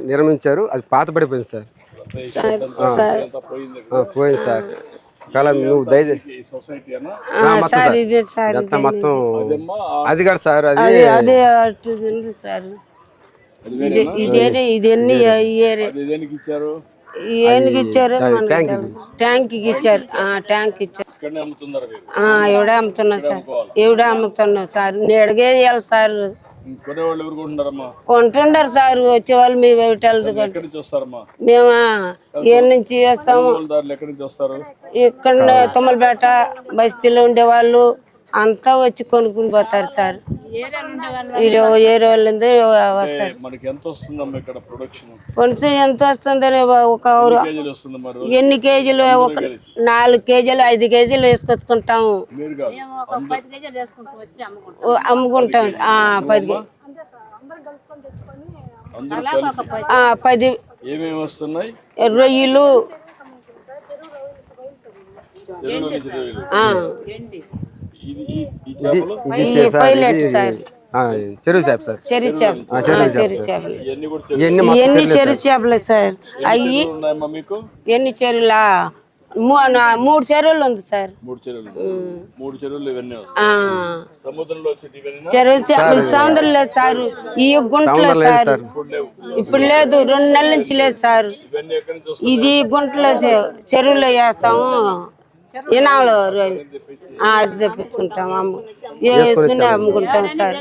నిర్మించారు. అది పాతపడిపోయింది సార్. పోయింది సార్. నువ్వు దయచేసి మొత్తం అది కాదు సార్. అది ఏనుగు ఇచ్చారు, ట్యాంక్ ఇచ్చారు. ట్యాంక్ ఇచ్చారు. ఎవడే అమ్ముతున్నారు సార్, ఎవడే అమ్ముతున్నావు సార్. నేడుగే ఇవ్వాలి సార్. కొంటుండారు సార్ వచ్చేవాళ్ళు. మేము మేము ఏ నుంచి చేస్తాము. ఇక్కడ తుమ్మలపేట బస్తీలో ఉండేవాళ్ళు అంతా వచ్చి కొనుక్కుని పోతారు సార్. ఏరే వాళ్ళు వస్తారు. కొంచెం ఎంత వస్తుందని ఒక ఎన్ని కేజీలు, ఒక 4 కేజీలు 5 కేజీలు వేసుకొచ్చుకుంటాము, అమ్ముకుంటాం. 10 రొయ్యలు, చెరువు చేప సార్. ఎన్ని చెరువు చేపలు సార్. అయ్యి ఎన్ని చెరువులా? 3 చెరువులు ఉంది సార్. సముద్రం లేదు సార్. ఈ గుంటలో సార్ ఇప్పుడు లేదు, 2 నెలల నుంచి లేదు సార్. ఇది గుంటలో చెరువులో వేస్తాము. ఇనాలు తెప్పించుకుంటాం, వేసుకుని అమ్ముకుంటాం సార్.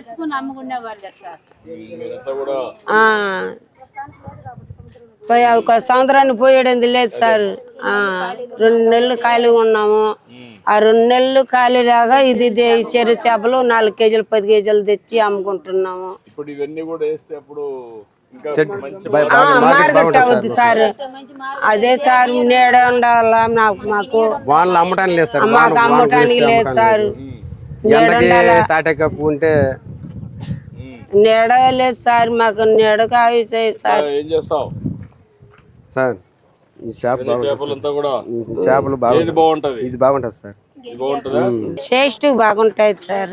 ఒక సంవత్సరాన్ని పోయేది లేదు సార్. 2 నెలలు ఖాళీగా ఉన్నాము. ఆ 2 నెలలు ఖాళీ రాగా ఇది చెరువు చేపలు 4 కేజీలు 10 కేజీలు తెచ్చి అమ్ముకుంటున్నాము. మార్కెట్ అవుద్ది సార్. అదే సార్ నీడ ఉండాల. మాకు అమ్మటానికి లేదు సార్. మాకు అమ్మటానికి లేదు సార్. నీడ లేదు సార్. మాకు నీడ కావి సార్. సార్ ఈ చేపలు బాగుంటది. ఇది బాగుంటది సార్. టేస్ట్ బాగుంటాయి సార్.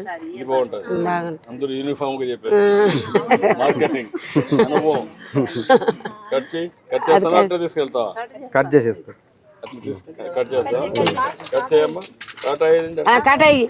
కట్ చేసేస్తారు. కట్ అయ్యి